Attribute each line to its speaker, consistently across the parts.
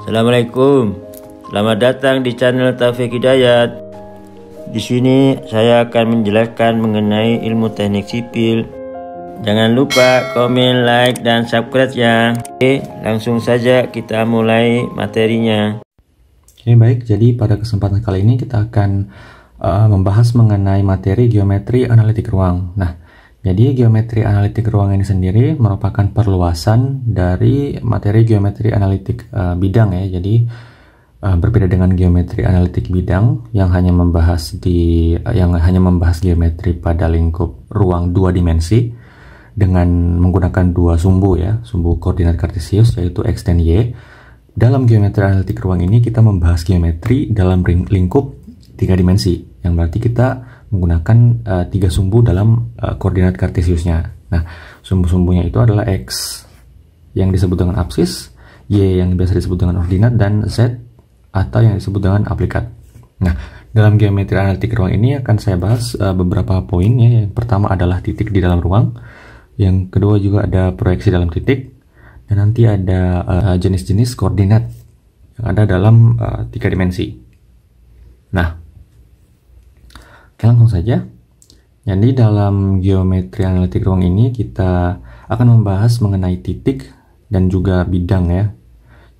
Speaker 1: Assalamualaikum. Selamat datang di channel Taufik Hidayat. Di sini saya akan menjelaskan mengenai ilmu teknik sipil. Jangan lupa komen, like, dan subscribe ya. Oke, langsung saja kita mulai materinya.
Speaker 2: Oke, baik. Jadi pada kesempatan kali ini kita akan membahas mengenai materi geometri analitik ruang. Nah, jadi geometri analitik ruang ini sendiri merupakan perluasan dari materi geometri analitik bidang ya. Jadi berbeda dengan geometri analitik bidang yang hanya membahas geometri pada lingkup ruang 2 dimensi dengan menggunakan dua sumbu ya, sumbu koordinat kartesius yaitu x dan y. Dalam geometri analitik ruang ini kita membahas geometri dalam lingkup 3 dimensi, yang berarti kita menggunakan 3 sumbu dalam koordinat kartesiusnya. Nah, sumbu-sumbunya itu adalah x yang disebut dengan absis, y yang biasa disebut dengan ordinat, dan z atau yang disebut dengan aplikat. Nah, dalam geometri analitik ruang ini akan saya bahas beberapa poin ya. Yang pertama adalah titik di dalam ruang, yang kedua juga ada proyeksi dalam titik, dan nanti ada jenis-jenis koordinat yang ada dalam 3 dimensi. Nah, langsung saja. Jadi dalam geometri analitik ruang ini kita akan membahas mengenai titik dan juga bidang ya.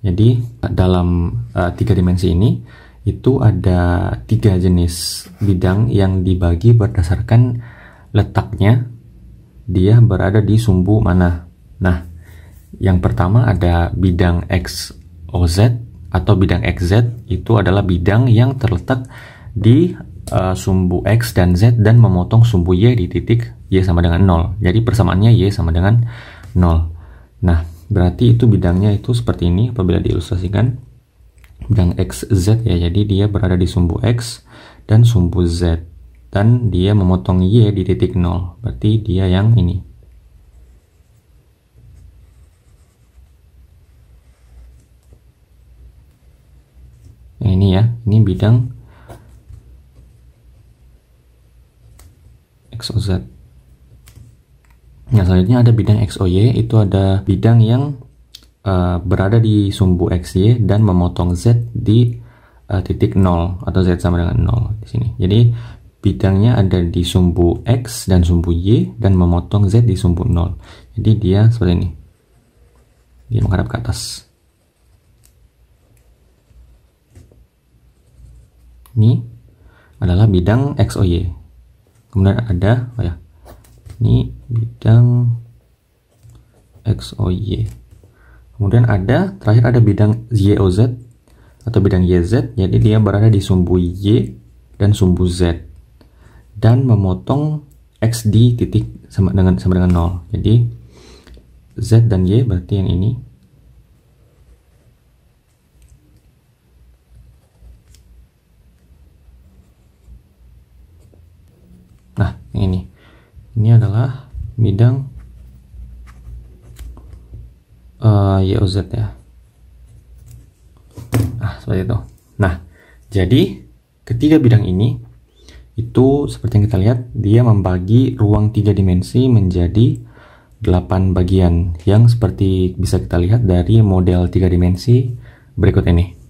Speaker 2: Jadi dalam 3 dimensi ini itu ada 3 jenis bidang yang dibagi berdasarkan letaknya dia berada di sumbu mana. Nah, yang pertama ada bidang XOZ atau bidang XZ. Itu adalah bidang yang terletak di sumbu X dan Z dan memotong sumbu Y di titik Y sama dengan 0. Jadi persamaannya Y sama dengan 0. Nah, berarti itu bidangnya itu seperti ini apabila diilustrasikan. Bidang XZ ya, jadi dia berada di sumbu X dan sumbu Z. Dan dia memotong Y di titik 0. Berarti dia yang ini. Yang ini ya, ini bidang XOZ. Nah, selanjutnya ada bidang XOY. Itu ada bidang yang berada di sumbu XY dan memotong Z di titik 0 atau Z sama dengan 0 di sini. Jadi bidangnya ada di sumbu X dan sumbu Y dan memotong Z di sumbu 0. Jadi dia seperti ini. Dia menghadap ke atas. Ini adalah bidang XOY. Kemudian ada ini bidang XOY. Kemudian ada terakhir ada bidang YOZ atau bidang YZ. Jadi dia berada di sumbu Y dan sumbu Z dan memotong X di titik sama dengan 0. Jadi Z dan Y berarti yang ini. Nah, yang ini adalah bidang YOZ ya. Nah, seperti itu. Nah, jadi ketiga bidang ini itu seperti yang kita lihat, dia membagi ruang 3 dimensi menjadi 8 bagian yang seperti bisa kita lihat dari model 3 dimensi berikut ini.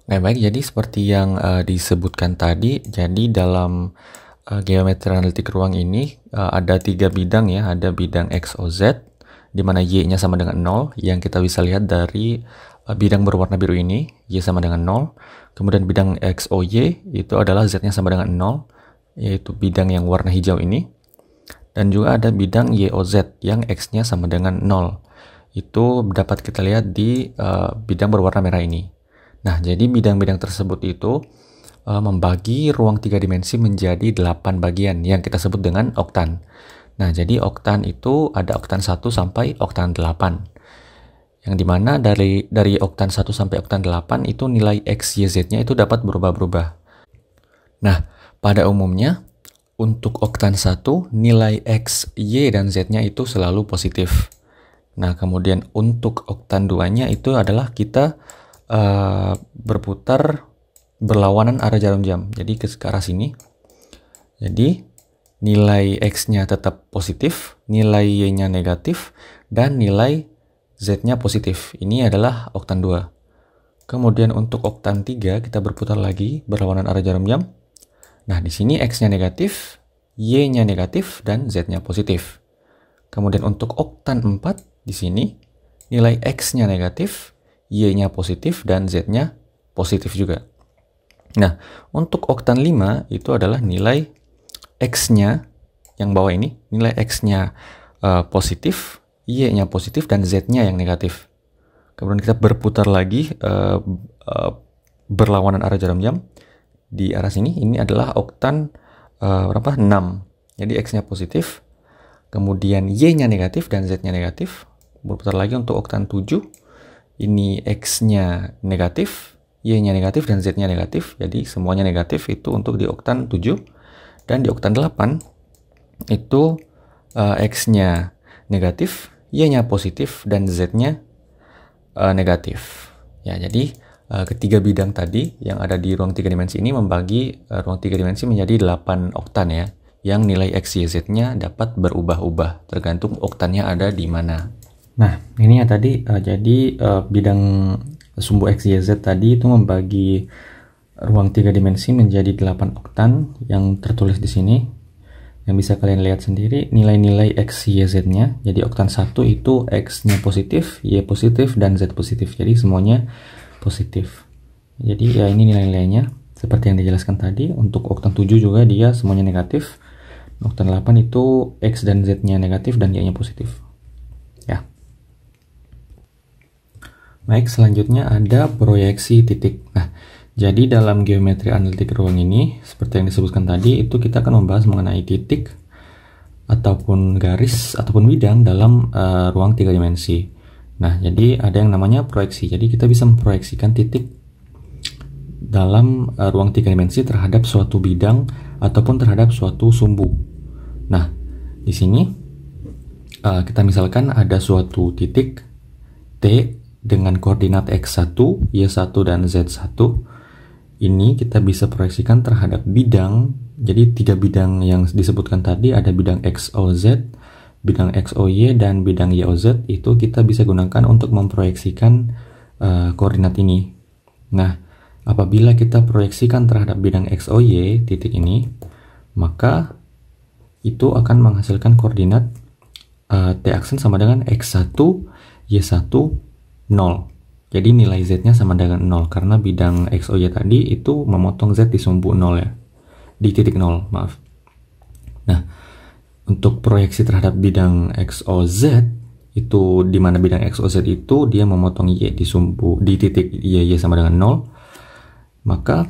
Speaker 2: Nah, baik, jadi seperti yang disebutkan tadi, jadi dalam geometri analitik ruang ini ada 3 bidang ya. Ada bidang XOZ di mana Y-nya sama dengan 0 yang kita bisa lihat dari bidang berwarna biru ini, Y sama dengan 0. Kemudian bidang XOY itu adalah Z-nya sama dengan 0, yaitu bidang yang warna hijau ini. Dan juga ada bidang YOZ yang X-nya sama dengan 0. Itu dapat kita lihat di bidang berwarna merah ini. Nah, jadi bidang-bidang tersebut itu membagi ruang 3 dimensi menjadi 8 bagian yang kita sebut dengan oktan. Nah, jadi oktan itu ada oktan 1 sampai oktan 8. Yang dimana dari oktan 1 sampai oktan 8 itu nilai X, Y, Z-nya itu dapat berubah-ubah. Nah, pada umumnya untuk oktan 1 nilai X, Y, dan Z-nya itu selalu positif. Nah, kemudian untuk oktan 2-nya itu adalah kita berputar berlawanan arah jarum jam. Jadi ke arah sini. Jadi nilai X-nya tetap positif, nilai Y-nya negatif, dan nilai Z-nya positif. Ini adalah oktan 2. Kemudian untuk oktan 3 kita berputar lagi berlawanan arah jarum jam. Nah, di sini X-nya negatif, Y-nya negatif, dan Z-nya positif. Kemudian untuk oktan 4 di sini nilai X-nya negatif, Y-nya positif, dan Z-nya positif juga. Nah, untuk oktan 5 itu adalah nilai X-nya yang bawah ini, nilai X-nya positif, Y-nya positif, dan Z-nya yang negatif. Kemudian kita berputar lagi berlawanan arah jarum jam. Di arah sini, ini adalah oktan 6. Jadi X-nya positif, kemudian Y-nya negatif, dan Z-nya negatif. Berputar lagi untuk oktan 7. Ini X-nya negatif, Y-nya negatif, dan Z-nya negatif. Jadi semuanya negatif itu untuk di oktan 7. Dan di oktan 8 itu X-nya negatif, Y-nya positif, dan Z-nya negatif. Ya, jadi ketiga bidang tadi yang ada di ruang 3 dimensi ini membagi ruang 3 dimensi menjadi 8 oktan ya, yang nilai X, Y, Z-nya dapat berubah-ubah tergantung oktannya ada di mana. Nah, ini ya tadi jadi bidang sumbu X, Y, Z tadi itu membagi ruang 3 dimensi menjadi 8 oktan yang tertulis di sini. Yang bisa kalian lihat sendiri nilai-nilai X, Y, Z-nya. Jadi oktan 1 itu X-nya positif, Y positif, dan Z positif. Jadi semuanya positif. Jadi ya ini nilai-nilainya seperti yang dijelaskan tadi. Untuk oktan 7 juga dia semuanya negatif. Oktan 8 itu X dan Z-nya negatif dan Y-nya positif. Ya. Baik, selanjutnya ada proyeksi titik. Nah, jadi dalam geometri analitik ruang ini, seperti yang disebutkan tadi, itu kita akan membahas mengenai titik ataupun garis ataupun bidang dalam ruang 3 dimensi. Nah, jadi ada yang namanya proyeksi. Jadi kita bisa memproyeksikan titik dalam ruang 3 dimensi terhadap suatu bidang ataupun terhadap suatu sumbu. Nah, di sini kita misalkan ada suatu titik T dengan koordinat X1, Y1, dan Z1. Ini kita bisa proyeksikan terhadap bidang. Jadi 3 bidang yang disebutkan tadi, ada bidang XOZ, bidang XOY, dan bidang YOZ. Itu kita bisa gunakan untuk memproyeksikan koordinat ini. Nah, apabila kita proyeksikan terhadap bidang XOY titik ini, maka itu akan menghasilkan koordinat T aksen sama dengan X1, Y1, 0. Jadi nilai Z-nya sama dengan 0 karena bidang XOY tadi itu memotong Z di sumbu 0 ya. Di titik 0, maaf. Nah, untuk proyeksi terhadap bidang XOZ itu di mana bidang XOZ itu dia memotong Y di titik Y sama dengan 0. Maka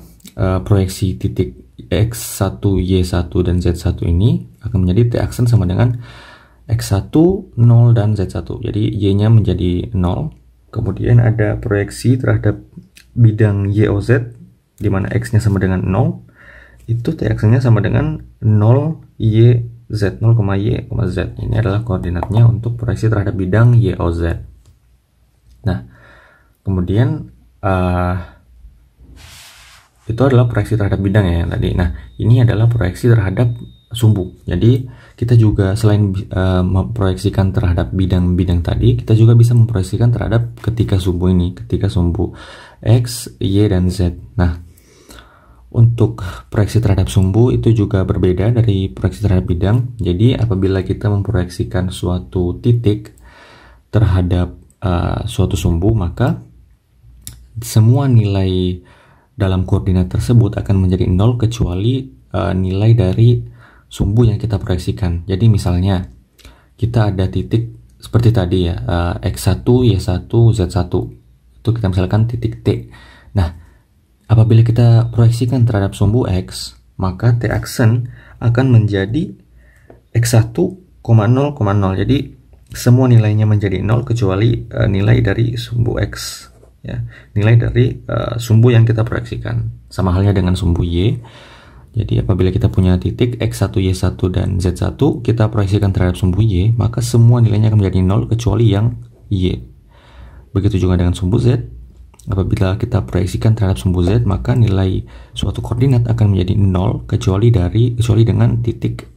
Speaker 2: proyeksi titik X1, Y1, dan Z1 ini akan menjadi T aksen sama dengan X1, 0, dan Z1. Jadi Y-nya menjadi 0. Kemudian ada proyeksi terhadap bidang YOZ di mana X-nya sama dengan 0. Itu T aksennya sama dengan 0 Y Z, 0, Y, Z. Ini adalah koordinatnya untuk proyeksi terhadap bidang YOZ. Nah, kemudian itu adalah proyeksi terhadap bidang ya yang tadi. Nah, ini adalah proyeksi terhadap sumbu. Jadi kita juga selain memproyeksikan terhadap bidang-bidang tadi, kita juga bisa memproyeksikan terhadap ketika sumbu ini, ketika sumbu X, Y, dan Z. Nah, untuk proyeksi terhadap sumbu itu juga berbeda dari proyeksi terhadap bidang. Jadi apabila kita memproyeksikan suatu titik terhadap suatu sumbu, maka semua nilai dalam koordinat tersebut akan menjadi 0 kecuali nilai dari sumbu yang kita proyeksikan. Jadi misalnya kita ada titik seperti tadi ya, X1, Y1, Z1. Itu kita misalkan titik T. Nah, apabila kita proyeksikan terhadap sumbu X, maka T aksen akan menjadi X1, 0,0. Jadi semua nilainya menjadi 0 kecuali nilai dari sumbu X ya. Nilai dari sumbu yang kita proyeksikan. Sama halnya dengan sumbu Y. Jadi apabila kita punya titik X1, Y1, dan Z1, kita proyeksikan terhadap sumbu Y, maka semua nilainya akan menjadi 0 kecuali yang Y. Begitu juga dengan sumbu Z. Apabila kita proyeksikan terhadap sumbu Z, maka nilai suatu koordinat akan menjadi 0 kecuali dengan titik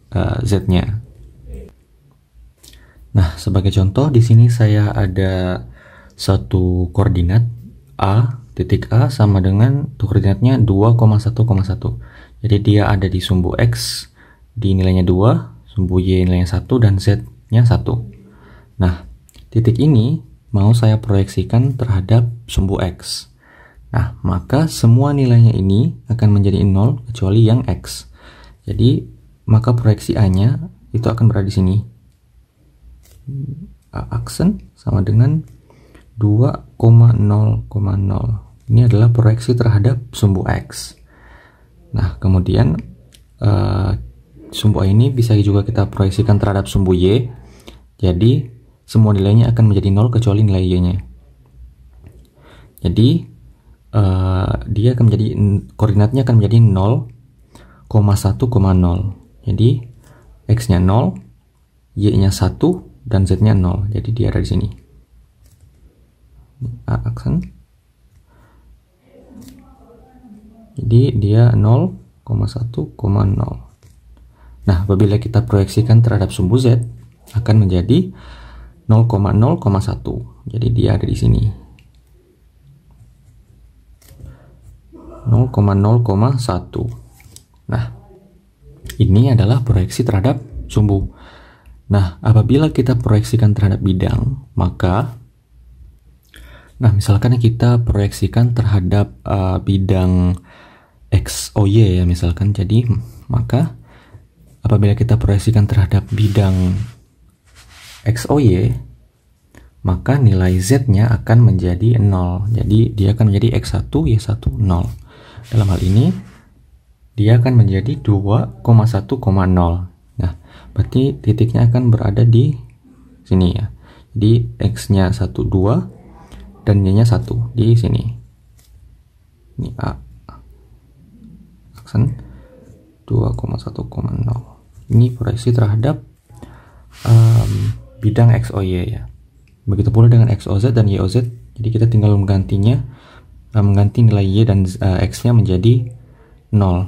Speaker 2: Z-nya. Nah, sebagai contoh di sini saya ada satu koordinat A, titik A sama dengan koordinatnya 2,1,1. Jadi dia ada di sumbu X di nilainya 2, sumbu Y nilainya 1, dan Z-nya 1. Nah, titik ini mau saya proyeksikan terhadap sumbu X. Nah, maka semua nilainya ini akan menjadi 0 kecuali yang X. Jadi, maka proyeksi A-nya itu akan berada di sini. A aksen sama dengan 2,0,0. Ini adalah proyeksi terhadap sumbu X. Nah, kemudian sumbu A ini bisa juga kita proyeksikan terhadap sumbu Y. Jadi, semua nilainya akan menjadi 0 kecuali nilai Y-nya. Jadi, dia akan menjadi, koordinatnya akan menjadi 0,1,0. Jadi, X-nya 0, Y-nya 1, dan Z-nya 0. Jadi dia ada di sini. A aksen. Jadi dia 0,1,0. Nah, apabila kita proyeksikan terhadap sumbu Z, akan menjadi 0,0,1. Jadi dia ada di sini. 0,0,1. Nah, ini adalah proyeksi terhadap sumbu. Nah, apabila kita proyeksikan terhadap bidang, maka, misalkan kita proyeksikan terhadap bidang XOY ya, misalkan. Jadi, maka apabila kita proyeksikan terhadap bidang XOY, maka nilai Z-nya akan menjadi 0. Jadi, dia akan menjadi X1, Y1, 0. Dalam hal ini, dia akan menjadi 2,1,0. Nah, berarti titiknya akan berada di sini ya. Jadi X-nya 1, 2 dan Y-nya 1 di sini. Ini A aksen 2,1,0. Ini proyeksi terhadap bidang XOY ya. Begitu pula dengan XOZ dan YOZ. Jadi kita tinggal mengganti nilai Y dan X-nya menjadi 0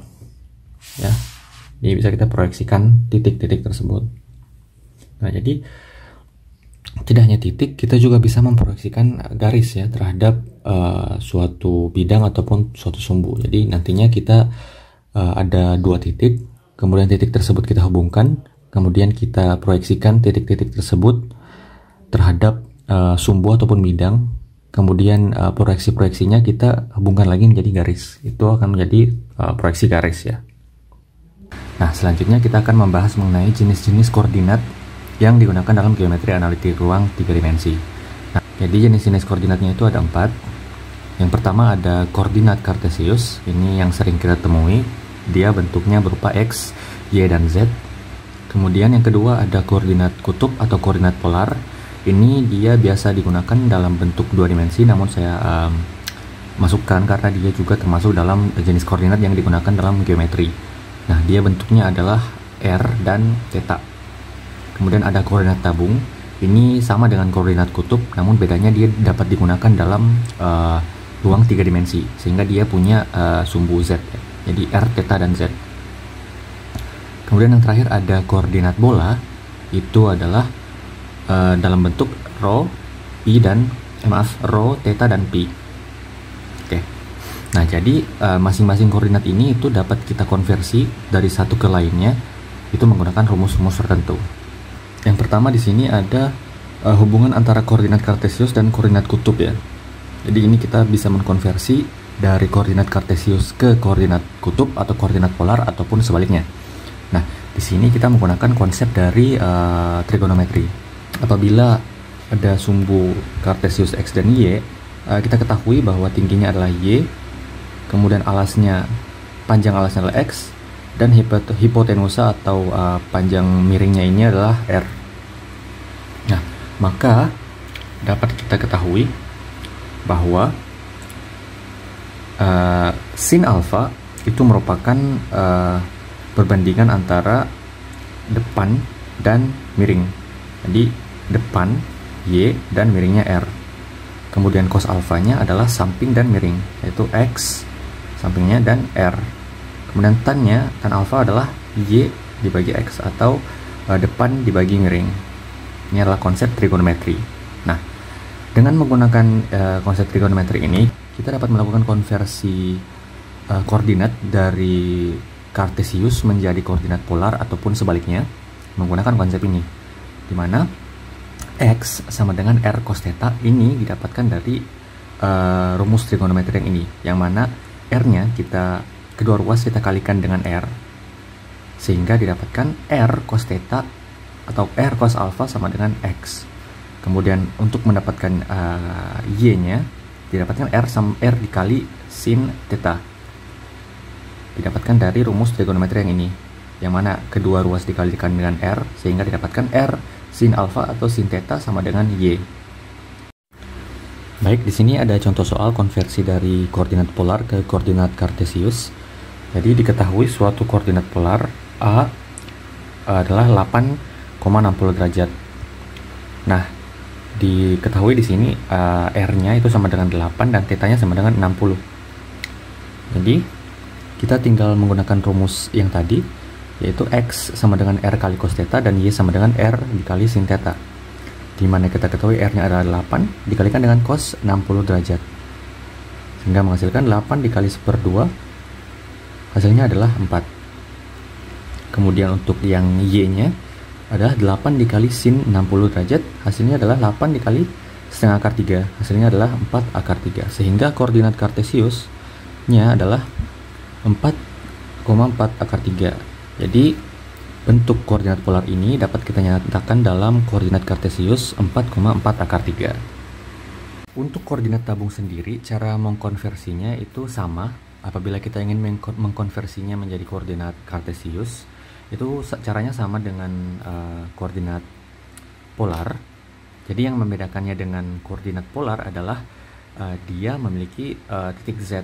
Speaker 2: ya. Jadi bisa kita proyeksikan titik-titik tersebut. Nah, jadi tidak hanya titik, kita juga bisa memproyeksikan garis ya terhadap suatu bidang ataupun suatu sumbu. Jadi nantinya kita ada dua titik, kemudian titik tersebut kita hubungkan, kemudian kita proyeksikan titik-titik tersebut terhadap sumbu ataupun bidang, kemudian proyeksi-proyeksinya kita hubungkan lagi menjadi garis. Itu akan menjadi proyeksi garis ya. Nah, selanjutnya kita akan membahas mengenai jenis-jenis koordinat yang digunakan dalam geometri analitik ruang 3 dimensi. Nah, jadi jenis-jenis koordinatnya itu ada 4. Yang pertama ada koordinat kartesius, ini yang sering kita temui. Dia bentuknya berupa X, Y, dan Z. Kemudian yang kedua ada koordinat kutub atau koordinat polar. Ini dia biasa digunakan dalam bentuk 2 dimensi, namun saya masukkan karena dia juga termasuk dalam jenis koordinat yang digunakan dalam geometri. Nah, dia bentuknya adalah R dan theta. Kemudian ada koordinat tabung. Ini sama dengan koordinat kutub, namun bedanya dia dapat digunakan dalam ruang 3 dimensi, sehingga dia punya sumbu Z. Jadi R, theta, dan Z. Kemudian yang terakhir ada koordinat bola. Itu adalah dalam bentuk rho, theta, dan pi. Oke. Nah, jadi masing-masing koordinat ini itu dapat kita konversi dari satu ke lainnya itu menggunakan rumus-rumus tertentu. Yang pertama di sini ada hubungan antara koordinat kartesius dan koordinat kutub ya. Jadi ini kita bisa mengkonversi dari koordinat kartesius ke koordinat kutub atau koordinat polar ataupun sebaliknya. Nah, di sini kita menggunakan konsep dari trigonometri. Apabila ada sumbu kartesius X dan Y, kita ketahui bahwa tingginya adalah Y, kemudian panjang alasnya adalah X, dan hipotenusa atau panjang miringnya ini adalah R. Nah, maka dapat kita ketahui bahwa sin alfa itu merupakan perbandingan antara depan dan miring. Jadi depan Y dan miringnya R. Kemudian cos alfanya adalah samping dan miring, yaitu X sampingnya dan R. Kemudian tan alfa adalah Y dibagi X atau depan dibagi miring. Ini adalah konsep trigonometri. Nah, dengan menggunakan konsep trigonometri ini, kita dapat melakukan konversi koordinat dari Kartesius menjadi koordinat polar ataupun sebaliknya menggunakan konsep ini, di mana X sama dengan R cos theta ini didapatkan dari rumus trigonometri yang ini, yang mana R-nya kedua ruas kita kalikan dengan R, sehingga didapatkan R cos theta atau R cos alpha sama dengan X. Kemudian untuk mendapatkan Y-nya didapatkan R dikali sin theta, didapatkan dari rumus trigonometri yang ini, yang mana kedua ruas dikalikan dengan R sehingga didapatkan R sin alpha atau sin theta sama dengan Y. Baik, di sini ada contoh soal konversi dari koordinat polar ke koordinat Kartesius. Jadi diketahui suatu koordinat polar A adalah 8,60 derajat. Nah, diketahui di sini R-nya itu sama dengan 8 dan θ-nya sama dengan 60. Jadi kita tinggal menggunakan rumus yang tadi, yaitu X sama dengan R kali cos theta dan Y sama dengan R dikali sin theta, di mana kita ketahui R-nya adalah 8 dikalikan dengan cos 60 derajat, sehingga menghasilkan 8 dikali 1/2, hasilnya adalah 4. Kemudian untuk yang Y-nya adalah 8 dikali sin 60 derajat, hasilnya adalah 8 dikali setengah akar 3, hasilnya adalah 4 akar 3, sehingga koordinat Kartesius-nya adalah 4,4 akar 3. Jadi bentuk koordinat polar ini dapat kita nyatakan dalam koordinat Kartesius 4,4 akar 3. Untuk koordinat tabung sendiri, cara mengkonversinya itu sama. Apabila kita ingin mengkonversinya menjadi koordinat Kartesius, itu caranya sama dengan koordinat polar. Jadi yang membedakannya dengan koordinat polar adalah dia memiliki titik Z.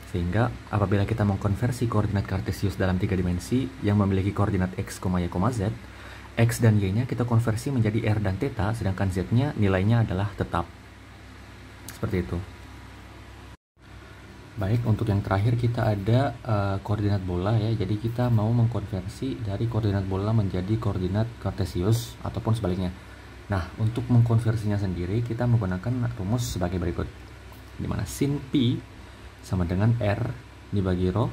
Speaker 2: Sehingga apabila kita mengkonversi koordinat Kartesius dalam 3 dimensi yang memiliki koordinat X, Y, Z, X dan Y-nya kita konversi menjadi R dan θ, sedangkan Z-nya nilainya adalah tetap. Seperti itu. Baik, untuk yang terakhir kita ada koordinat bola ya. Jadi kita mau mengkonversi dari koordinat bola menjadi koordinat Kartesius ataupun sebaliknya. Nah, untuk mengkonversinya sendiri kita menggunakan rumus sebagai berikut, di mana sin Pi sama dengan R dibagi rho,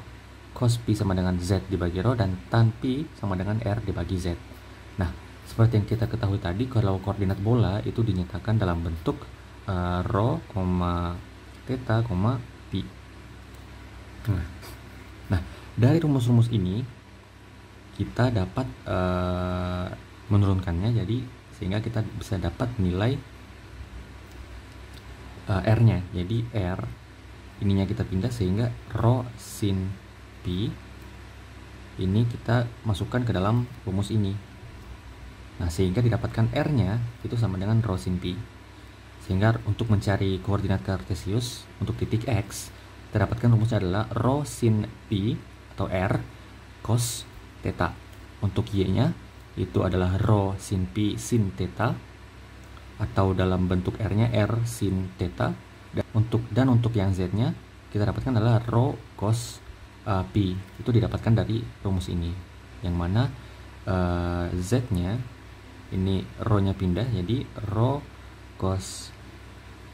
Speaker 2: cos Pi sama dengan Z dibagi rho, dan tan Pi sama dengan R dibagi Z. Nah, seperti yang kita ketahui tadi, kalau koordinat bola itu dinyatakan dalam bentuk rho, theta, pi. Nah, dari rumus-rumus ini kita dapat menurunkannya, jadi sehingga kita bisa dapat nilai R-nya. Jadi R ininya kita pindah sehingga rho sin Pi ini kita masukkan ke dalam rumus ini. Nah, sehingga didapatkan R-nya itu sama dengan rho sin Pi. Sehingga untuk mencari koordinat Kartesius untuk titik X, kita dapatkan rumusnya adalah rho sin Pi atau R cos theta. Untuk Y-nya itu adalah rho sin Pi sin theta, atau dalam bentuk R-nya R sin theta. Dan untuk yang Z-nya kita dapatkan adalah rho cos Pi. Itu didapatkan dari rumus ini, yang mana Z-nya ini rho-nya pindah jadi rho cos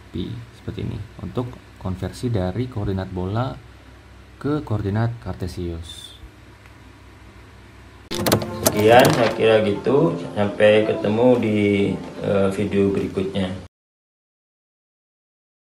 Speaker 2: Pi, seperti ini, untuk konversi dari koordinat bola ke koordinat Kartesius.
Speaker 1: Sekian, saya kira gitu. Sampai ketemu di video berikutnya.